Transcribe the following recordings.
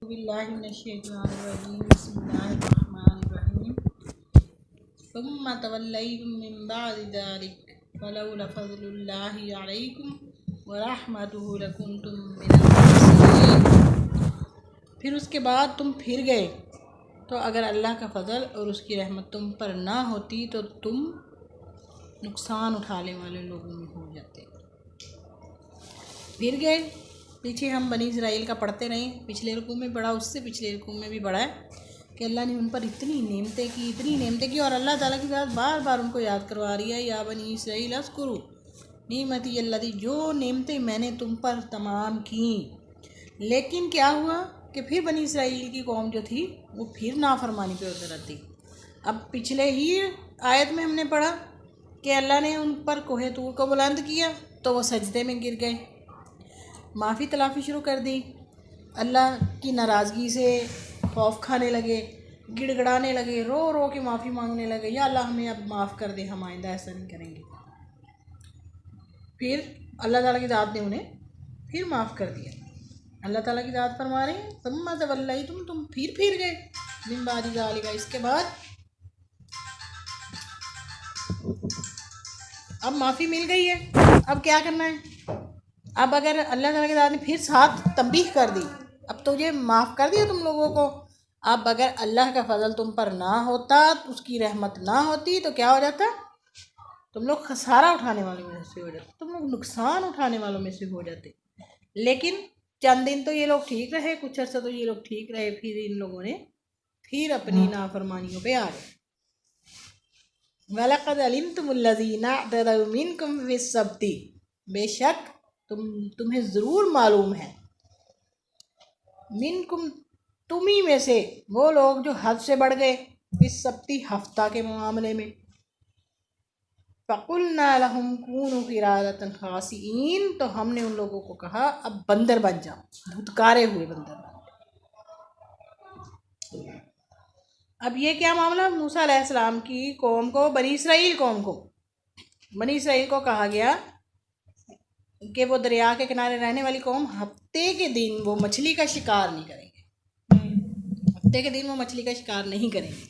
باللہ من الشیطان الرجیم بسم اللہ الرحمن الرحیم ثم تولیتم من بعد ذلک فلولا فضل اللہ علیکم ورحمتہ لکنتم من الخاسرین۔ پھر اس کے بعد تم پھر گئے تو اگر اللہ کا فضل اور اس کی رحمت تم پر نہ ہوتی تو تم نقصان اٹھانے والے لوگوں میں ہو جاتے۔ پھر گئے پیچھے ہم بنی اسرائیل کا پڑھتے رہیں، پچھلے رکوع میں پڑھا، اس سے پچھلے رکوع میں بھی پڑھا ہے کہ اللہ نے ان پر اتنی نعمتیں کی اور اللہ تعالیٰ کی ذات بار بار ان کو یاد کروا رہی ہے، یا بنی اسرائیل اذکروا نعمتی اللتی، جو نعمتیں میں نے تم پر تمام کیں۔ لیکن کیا ہوا کہ پھر بنی اسرائیل کی قوم جو تھی وہ پھر نافرمانی پہ اتر آتی۔ اب پچھلے ہی آیت میں ہم نے پڑھا کہ اللہ نے ان پر کوہ طور کو بلند کیا تو وہ سجدے میں گر گئے، معافی تلافی شروع کر دی، اللہ کی ناراضگی سے خوف کھانے لگے، گڑ گڑانے لگے، رو رو کے معافی مانگنے لگے، یا اللہ ہمیں اب معاف کر دے، ہم آئندہ ایسا نہیں کریں گے۔ پھر اللہ تعالیٰ کی ذات نے انہیں پھر معاف کر دیا۔ اللہ تعالیٰ کی ذات فرما رہے ہیں ثم تولیتم، تم پھر گئے، من بعد ذلک، اس کے بعد اب معافی مل گئی ہے، اب کیا کرنا ہے؟ اب اگر اللہ تعالیٰ کی ذات نے پھر ساتھ تنبیہ کر دی، اب تجھے معاف کر دیا تم لوگوں کو، اب اگر اللہ کا فضل تم پر نہ ہوتا، اس کی رحمت نہ ہوتی تو کیا ہو جاتا؟ تم لوگ خسارہ اٹھانے والوں میں سے ہو جاتے، تم لوگ نقصان اٹھانے والوں میں سے ہو جاتے۔ لیکن چند دن تو یہ لوگ ٹھیک رہے، کچھ عرصہ تو یہ لوگ ٹھیک رہے، پھر ان لوگوں نے پھر اپنی نافرمانیوں پہ آ گئے۔ وَلَقَدْ عَلِمْتُمُ الَّذِينَ اعْتَدَوْا مِنْكُمْ فِي السَّبْتِ، بے شک تمہیں ضرور معلوم ہے، منکم تمہیں میں سے وہ لوگ جو حد سے بڑھ گئے، فی السبت ہفتہ کے معاملے میں، فَقُلْنَا لَهُمْ كُونُوا قِرَادَةً خَاسِئِينَ، تو ہم نے ان لوگوں کو کہا اب بندر بن جاؤ، دھتکارے ہوئے بندر بن جاؤ۔ اب یہ کیا معاملہ؟ موسیٰ علیہ السلام کی قوم کو، بنی اسرائیل قوم کو، بنی اسرائیل کو کہا گیا کہ وہ دریا کے کنارے رہنے والی قوم ہفتے کے دن وہ مچھلی کا شکار نہیں کریں گے، ہفتے کے دن وہ مچھلی کا شکار نہیں کریں گے۔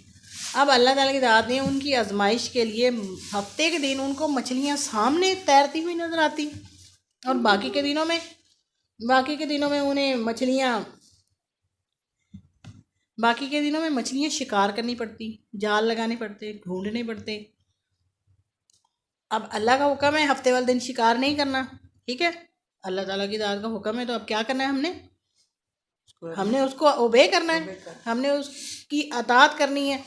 اب اللہ تعالیٰ کی ذات نے ان کی آزمائش کے لیے ہفتے کے دن ان کو مچھلیاں سامنے تیرتی ہوئی نظر آتی، اور باقی کے دنوں میں انہیں مچھلیاں شکار کرنی پڑتی، جال لگانے پڑتے، ڈھونڈنے پڑتے۔ اب اللہ کا حکم ہے ہفتے والے دن شکار نہیں کرنا، ٹھیک ہے، اللہ تعالیٰ کی ذات کا حکم ہے، تو اب کیا کرنا ہے؟ ہم نے اس کو اوبے کرنا ہے، ہم نے اس کی اطاعت کرنی ہے۔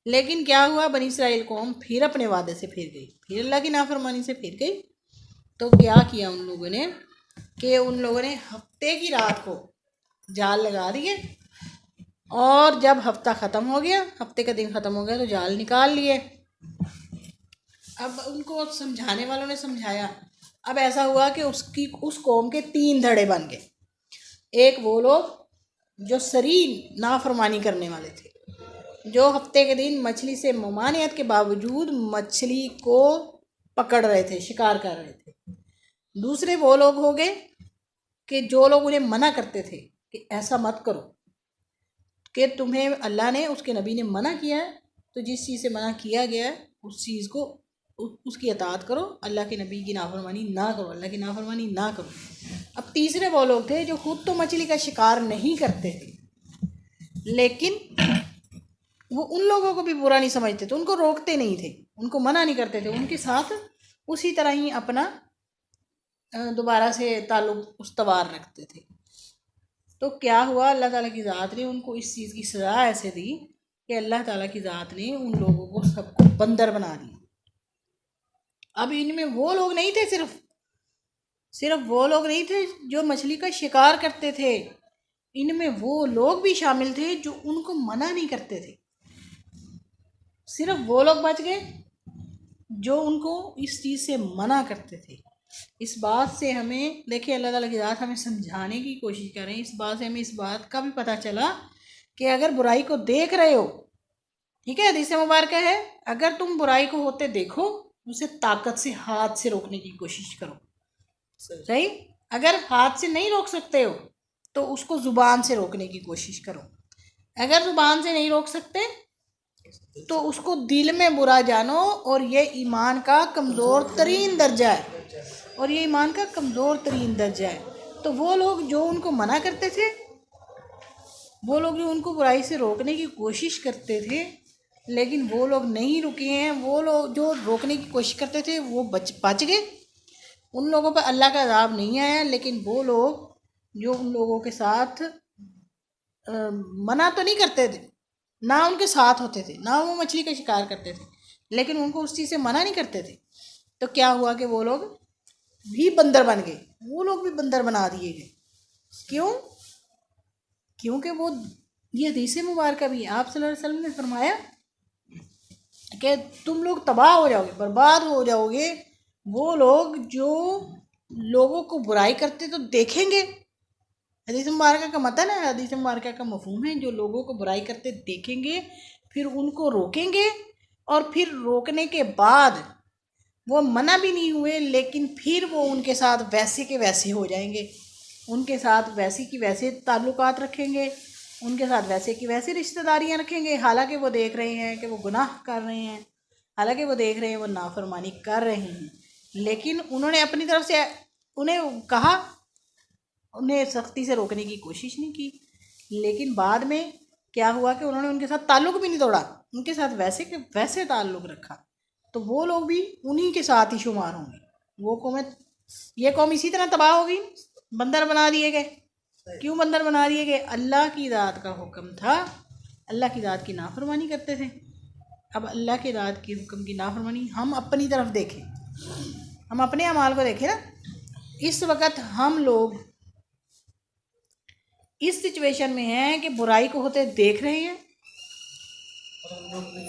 لیکن کیا ہوا؟ بنی اسرائیل قوم پھر اپنے وعدے سے پھر گئی، پھر اللہ کی نافرمانی سے پھر گئی۔ تو کیا کیا ان لوگوں نے کہ ان لوگوں نے ہفتے کی رات کو جال لگا دیے، اور جب ہفتہ ختم ہو گیا، ہفتے کا دن ختم ہو گیا تو جال نکال لیے۔ اب ان کو سمجھانے والوں نے سمجھایا، اب ایسا ہوا کہ اس قوم کے 3 دھڑے بن گئے۔ ایک وہ لوگ جو سری نافرمانی کرنے والے تھے، جو ہفتے کے دن مچھلی سے ممانعت کے باوجود مچھلی کو پکڑ رہے تھے، شکار کر رہے تھے۔ دوسرے وہ لوگ ہو گئے کہ جو لوگ انہیں منع کرتے تھے کہ ایسا مت کرو، کہ تمہیں اللہ نے، اس کے نبی نے منع کیا ہے، تو جس چیز سے منع کیا گیا ہے اس چیز کو، اس کی اطاعت کرو، اللہ کے نبی کی نافرمانی نہ کرو، اللہ کی نافرمانی نہ کرو۔ اب تیسرے وہ لوگ تھے جو خود تو مچھلی کا شکار نہیں کرتے تھے، لیکن وہ ان لوگوں کو بھی برا نہیں سمجھتے تھے، ان کو روکتے نہیں تھے، ان کو منع نہیں کرتے تھے، ان کے ساتھ اسی طرح ہی اپنا دوبارہ سے تعلق استوار رکھتے تھے۔ تو کیا ہوا؟ اللہ تعالیٰ کی ذات نے ان کو اس چیز کی سزا ایسے دی کہ اللہ تعالیٰ کی ذات نے ان لوگوں کو سب کو بندر بنا دیا۔ اب ان میں وہ لوگ نہیں تھے، صرف وہ لوگ نہیں تھے جو مچھلی کا شکار کرتے تھے، ان میں وہ لوگ بھی شامل تھے جو ان کو منع نہیں کرتے تھے۔ صرف وہ لوگ بچ گئے جو ان کو اس چیز سے منع کرتے تھے۔ اس بات سے ہمیں دیکھیں، اللہ تعالیٰ کی ذات ہمیں سمجھانے کی کوشش کر رہے ہیں، اس بات سے ہمیں اس بات کا بھی پتہ چلا کہ اگر برائی کو دیکھ رہے ہو، ٹھیک ہے، حدیث مبارکہ ہے، اگر تم برائی کو ہوتے دیکھو، اسے طاقت سے ہاتھ سے روکنے کی کوشش کرو، صحیح؟ اگر ہاتھ سے نہیں روک سکتے ہو تو اس کو زبان سے روکنے کی کوشش کرو. اگر زبان سے نہیں روک سکتے تو اس کو دل میں برا جانو، اور یہ ایمان کا کمزور ترین درجہ ہے، اور یہ ایمان کا کمزور ترین درجہ ہے. تو وہ لوگ جو ان کو منع کرتے تھے، وہ لوگ جو ان کو برائی سے روکنے کی کوشش کرتے تھے، لیکن وہ لوگ نہیں رکے ہیں. وہ لوگ جو روکنے کی کوشش کرتے تھے وہ بچ گئے. ان لوگوں پہ اللہ کا عذاب نہیں آیا، لیکن وہ لوگ جو ان لوگوں کے ساتھ منع تو نہیں کرتے تھے، نہ ان کے ساتھ ہوتے تھے، نہ وہ مچھلی کا شکار کرتے تھے، لیکن ان کو اس چیز سے منع نہیں کرتے تھے، تو کیا ہوا کہ وہ لوگ بھی بندر بن گئے. وہ لوگ بھی بندر بنا دیے گئے. کیوں؟ کیونکہ وہ یہ حدیث مبارکہ بھی آپ صلی اللہ علیہ وسلم نے فرمایا کہ تم لوگ تباہ ہو جاؤ گے، برباد ہو جاؤ گے. وہ لوگ جو لوگوں کو برائی کرتے تو دیکھیں گے. حدیث مبارکہ کا متن ہے، حدیث مبارکہ کا مفہوم ہے، جو لوگوں کو برائی کرتے دیکھیں گے، پھر ان کو روکیں گے، اور پھر روکنے کے بعد وہ منع بھی نہیں ہوئے، لیکن پھر وہ ان کے ساتھ ویسے کے ویسے ہو جائیں گے. ان کے ساتھ ویسے کی ویسے تعلقات رکھیں گے، ان کے ساتھ ویسے کی ویسے رشتہ داریاں رکھیں گے، حالانکہ وہ دیکھ رہے ہیں کہ وہ گناہ کر رہے ہیں، حالانکہ وہ دیکھ رہے ہیں وہ نافرمانی کر رہے ہیں، لیکن انہوں نے اپنی طرف سے انہیں کہا، انہیں سختی سے روکنے کی کوشش نہیں کی، لیکن بعد میں کیا ہوا کہ انہوں نے ان کے ساتھ تعلق بھی نہیں توڑا، ان کے ساتھ ویسے کہ ویسے تعلق رکھا. تو وہ لوگ بھی انہی کے ساتھ ہی شمار ہوں گے. وہ یہ قوم اسی طرح تباہ ہوگی، بندر بنا دیے گئے. کیوں بندر بنا دیے گئے؟ اللہ کی ذات کا حکم تھا، اللہ کی ذات کی نافرمانی کرتے تھے. اب اللہ کی ذات کی حکم کی نافرمانی، ہم اپنی طرف دیکھیں، ہم اپنے اعمال کو دیکھیں نا. اس وقت ہم لوگ اس سچویشن میں ہیں کہ برائی کو ہوتے دیکھ رہے ہیں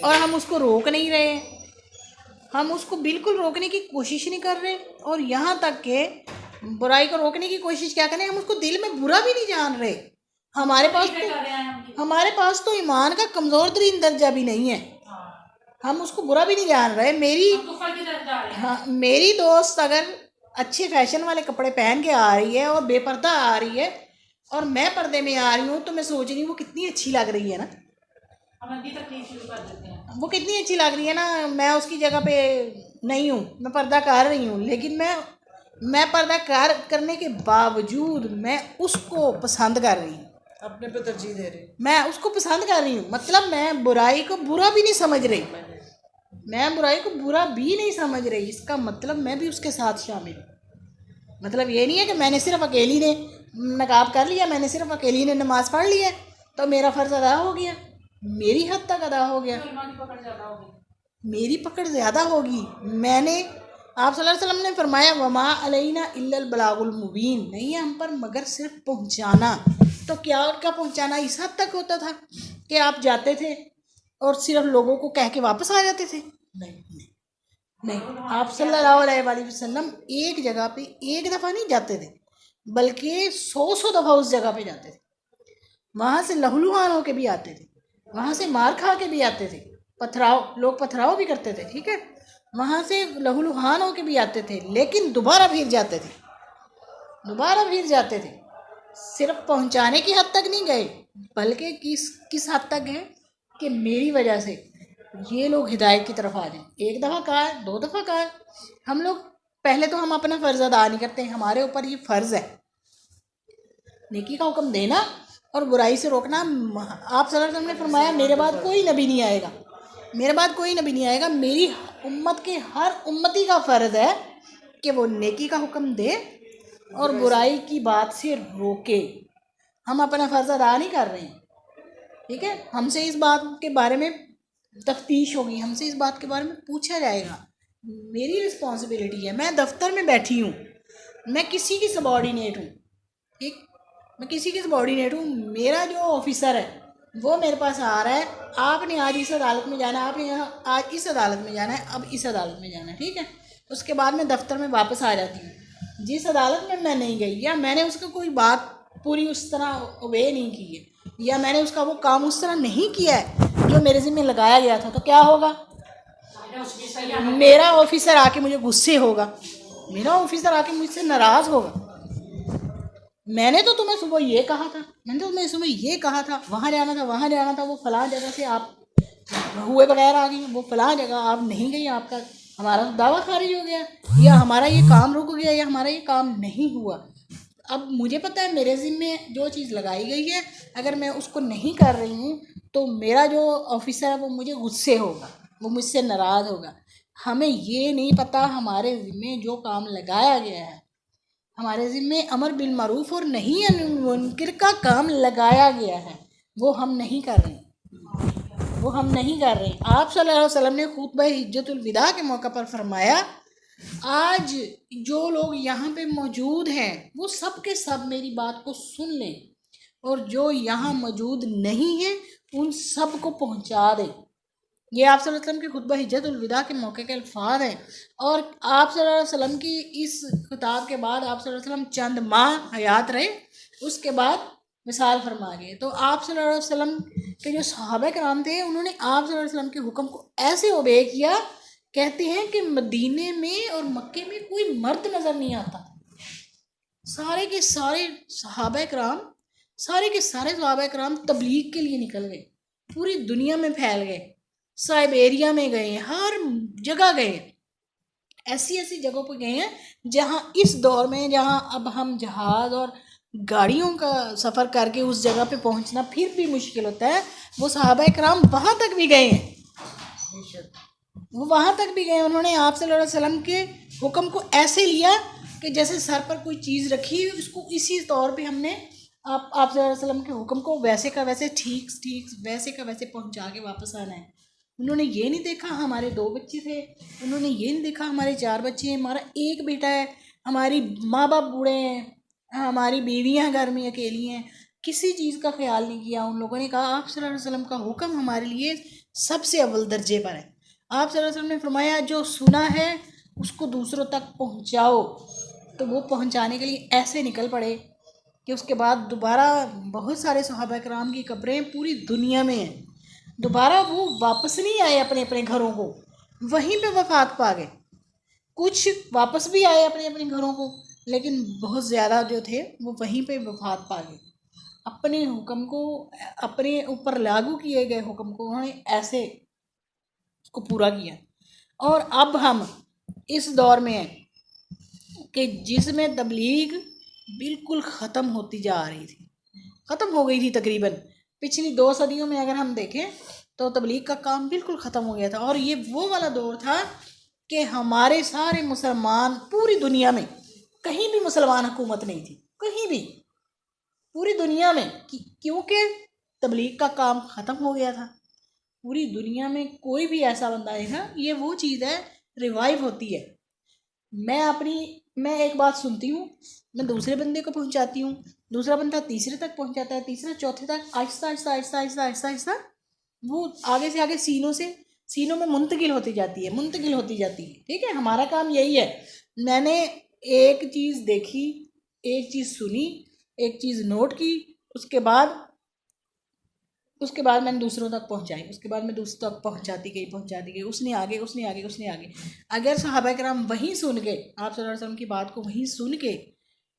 اور ہم اس کو روک نہیں رہے ہیں. ہم اس کو بالکل روکنے کی کوشش نہیں کر رہے، اور یہاں تک کہ برائی کو روکنے کی کوشش کیا کریں، ہم اس کو دل میں برا بھی نہیں جان رہے. ہمارے پاس تو ایمان کا کمزور ترین درجہ بھی نہیں ہے، ہم اس کو برا بھی نہیں جان رہے. میری دوست اگر اچھے فیشن والے کپڑے پہن کے آ رہی ہے اور بے پردہ آ رہی ہے اور میں پردے میں آ رہی ہوں، تو میں سوچ رہی ہوں وہ کتنی اچھی لگ رہی ہے نا، وہ کتنی اچھی لگ رہی ہے نا. میں اس کی جگہ پہ نہیں ہوں، میں پردہ کر رہی ہوں، لیکن میں پردہ کرنے کے باوجود میں اس کو پسند کر رہی ہوں، اپنے پہ ترجیح دے رہی ہوں، میں اس کو پسند کر رہی ہوں. مطلب میں برائی کو برا بھی نہیں سمجھ رہی، میں برائی کو برا بھی نہیں سمجھ رہی. اس کا مطلب میں بھی اس کے ساتھ شامل ہوں. مطلب یہ نہیں ہے کہ میں نے صرف اکیلی نے نقاب کر لیا، میں نے صرف اکیلی نے نماز پڑھ لی ہے تو میرا فرض ادا ہو گیا، میری حد تک ادا ہو گیا، میری پکڑ زیادہ ہوگی. میں نے آپ صلی اللہ علیہ وسلم نے فرمایا وما علینا الا البلاغ المبین، نہیں ہے ہم پر مگر صرف پہنچانا. تو کیا ان کا پہنچانا اس حد تک ہوتا تھا کہ آپ جاتے تھے اور صرف لوگوں کو کہہ کے واپس آ جاتے تھے؟ نہیں، آپ صلی اللہ علیہ وآلہ وسلم ایک جگہ پہ ایک دفعہ نہیں جاتے تھے، بلکہ 100 دفعہ اس جگہ پہ جاتے تھے. وہاں سے لہولہان ہو کے بھی آتے تھے، وہاں سے مار کھا کے بھی آتے تھے، لوگ پتھراؤ بھی کرتے تھے، ٹھیک ہے، وہاں سے لہولہان ہو کے بھی آتے تھے، لیکن دوبارہ پھر جاتے تھے. صرف پہنچانے کی حد تک نہیں گئے، بلکہ کس حد تک گئے کہ میری وجہ سے یہ لوگ ہدایت کی طرف آ جائیں. ایک دفعہ کہا ہے، 2 دفعہ کہا ہے. ہم لوگ پہلے تو ہم اپنا فرض ادا نہیں کرتے، ہمارے اوپر یہ فرض ہے نیکی کا حکم دینا اور برائی سے روکنا. آپ صلی اللہ علیہ وسلم نے فرمایا میرے بعد کوئی نبی نہیں آئے گا، میری امت کے ہر امتی کا فرض ہے کہ وہ نیکی کا حکم دے اور برائی کی بات سے روکے. ہم اپنا فرض ادا نہیں کر رہے ہیں، ٹھیک ہے. ہم سے اس بات کے بارے میں تفتیش ہوگی، ہم سے اس بات کے بارے میں پوچھا جائے گا. میری رسپانسبلٹی ہے، میں دفتر میں بیٹھی ہوں، میں کسی کی سبارڈینیٹ ہوں، ٹھیک، میں کسی کی سبارڈینیٹ ہوں. میرا جو آفیسر ہے وہ میرے پاس آ رہا ہے، آپ نے آج اس عدالت میں جانا ہے، آپ نے آج اس عدالت میں جانا ہے، اب اس عدالت میں جانا ہے، ٹھیک ہے. اس کے بعد میں دفتر میں واپس آ جاتی ہوں. جس عدالت میں نہیں گئی یا میں نے اس کو کوئی بات پوری اس طرح اوبے نہیں کی ہے یا میں نے اس کا وہ کام اس طرح نہیں کیا ہے جو میرے ذمہ لگایا گیا تھا، تو کیا ہوگا؟ میرا آفیسر آ کے مجھے غصے ہوگا، میرا آفیسر آ کے مجھ سے ناراض ہوگا. میں نے تو تمہیں صبح یہ کہا تھا، میں نے تو تمہیں صبح یہ کہا تھا، وہاں جانا تھا، وہاں جانا تھا، وہ فلاں جگہ سے آپ ہوئے بغیر آ گئی، وہ فلاں جگہ آپ نہیں گئی، آپ کا ہمارا تو دعویٰ خارج ہو گیا، یا ہمارا یہ کام رک گیا، یا ہمارا یہ کام نہیں ہوا۔ اب مجھے پتہ ہے میرے ذمے جو چیز لگائی گئی ہے، اگر میں اس کو نہیں کر رہی ہوں تو میرا جو آفیسر ہے وہ مجھے غصے ہوگا، وہ مجھ سے ناراض ہوگا۔ ہمیں یہ نہیں پتہ ہمارے ذمے جو کام لگایا گیا ہے، ہمارے ذمے امر بالمعروف اور نہیں عن المنکر کا کام لگایا گیا ہے، وہ ہم نہیں کر رہے ہیں، وہ ہم نہیں کر رہے ہیں۔ آپ صلی اللہ علیہ وسلم نے خطبہ حجۃ الوداع کے موقع پر فرمایا، آج جو لوگ یہاں پہ موجود ہیں وہ سب کے سب میری بات کو سن لیں، اور جو یہاں موجود نہیں ہیں ان سب کو پہنچا دیں۔ یہ آپ صلی اللہ علیہ وسلم کے خطبہ حجۃ الوداع کے موقع کے الفاظ ہیں، اور آپ صلی اللہ علیہ وسلم کی اس خطاب کے بعد آپ صلی اللہ علیہ وسلم چند ماہ حیات رہے، اس کے بعد وصال فرما گئے۔ تو آپ صلی اللہ علیہ وسلم کے جو صحابہ کرام تھے انہوں نے آپ صلی اللہ علیہ وسلم کے حکم کو ایسے اوبے کیا، کہتے ہیں کہ مدینے میں اور مکے میں کوئی مرد نظر نہیں آتا تھا، سارے کے سارے صحابہ کرام، سارے کے سارے صحابہ کرام تبلیغ کے لیے نکل گئے، پوری دنیا میں پھیل گئے، سائبیریا میں گئے ہیں، ہر جگہ گئے ہیں، ایسی ایسی جگہوں پہ گئے ہیں جہاں اس دور میں، جہاں اب ہم جہاز اور گاڑیوں کا سفر کر کے اس جگہ پہ پہنچنا پھر بھی مشکل ہوتا ہے، وہ صحابہ کرام وہاں تک بھی گئے ہیں، وہ وہاں تک بھی گئے۔ انہوں نے آپ صلی اللہ علیہ وسلم کے حکم کو ایسے لیا کہ جیسے سر پر کوئی چیز رکھی، اس کو اسی طور پہ ہم نے آپ صلی اللہ علیہ وسلم کے حکم کو ویسے کا ویسے ٹھیک ویسے کا ویسے پہنچا کے واپس آنا ہے۔ انہوں نے یہ نہیں دیکھا ہمارے 2 بچے تھے، انہوں نے یہ نہیں دیکھا ہمارے 4 بچے ہیں، ہمارا 1 بیٹا ہے، ہماری ماں باپ بوڑھے ہیں، ہماری بیویاں گھر میں اکیلی ہیں، کسی چیز کا خیال نہیں کیا۔ ان لوگوں نے کہا آپ صلی اللہ علیہ وسلم کا حکم ہمارے لیے سب سے اول درجے پر ہے۔ آپ صلی اللہ علیہ وسلم نے فرمایا جو سنا ہے اس کو دوسروں تک پہنچاؤ، تو وہ پہنچانے کے لیے ایسے نکل پڑے کہ اس کے بعد دوبارہ بہت سارے صحابہ کرام کی قبریں پوری دنیا میں ہیں، دوبارہ وہ واپس نہیں آئے اپنے اپنے گھروں کو، وہیں پہ وفات پا گئے۔ کچھ واپس بھی آئے اپنے اپنے گھروں کو، لیکن بہت زیادہ جو تھے وہ وہیں پہ وفات پا گئے۔ اپنے حکم کو، اپنے اوپر لاگو کیے گئے حکم کو انہوں نے ایسے اس کو پورا کیا۔ اور اب ہم اس دور میں ہیں کہ جس میں تبلیغ بالکل ختم ہوتی جا رہی تھی، ختم ہو گئی تھی تقریباً پچھلی 2 صدیوں میں اگر ہم دیکھیں تو تبلیغ کا کام بالکل ختم ہو گیا تھا، اور یہ وہ والا دور تھا کہ ہمارے سارے مسلمان پوری دنیا میں کہیں بھی مسلمان حکومت نہیں تھی، کہیں بھی پوری دنیا میں، کیونکہ تبلیغ کا کام ختم ہو گیا تھا۔ پوری دنیا میں کوئی بھی ایسا بندہ ہے نا، یہ وہ چیز ہے ریوائیو ہوتی ہے۔ میں ایک بات سنتی ہوں، میں دوسرے بندے کو پہنچاتی ہوں، دوسرا بندہ تیسرے تک پہنچاتا ہے، تیسرا چوتھے تک، آہستہ آہستہ آہستہ آہستہ آہستہ آہستہ وہ آگے سے آگے سینوں میں منتقل ہوتی جاتی ہے۔ ٹھیک ہے، ہمارا کام یہی ہے۔ میں نے ایک چیز دیکھی، ایک چیز سنی، ایک چیز نوٹ کی، اس کے بعد میں نے دوسروں تک پہنچائی، اس کے بعد میں دوسروں تک پہنچاتی گئی، اس نے آگے۔ اگر صحابہ کرام وہیں سن کے، آپ صلی اللہ علیہ وسلم کی بات کو وہیں سن کے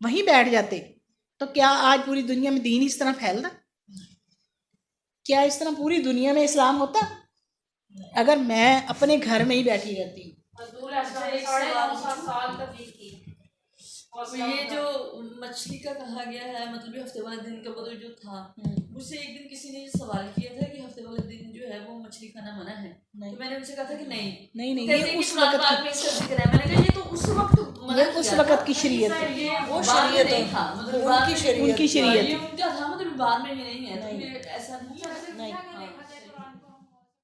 وہیں بیٹھ جاتے تو کیا آج پوری دنیا میں دین اس طرح پھیلتا؟ کیا اس طرح پوری دنیا میں اسلام ہوتا؟ اگر میں اپنے گھر میں ہی بیٹھی رہتی۔ یہ جو مچھلی کا کہا گیا ہے، مطلب ہفتے والے دن کا مطلب جو تھا، مجھ سے ایک دن کسی نے سوال کیا تھا کہ ہفتے والے دن جو ہے وہ مچھلی کھانا منع ہے، تو میں نے ان سے کہا تھا کہ نہیں، یہ اس وقت میں اس کا ذکر ہے، میں نے کہا یہ تو اس وقت یہ اس وقت کی شریعت ہے، وہ شریعت نہیں تھا، مطلب ان کی شریعت یہ ان کا تھا، مطلب بعد میں یہ نہیں ہے، تو ایسا نہیں ہے۔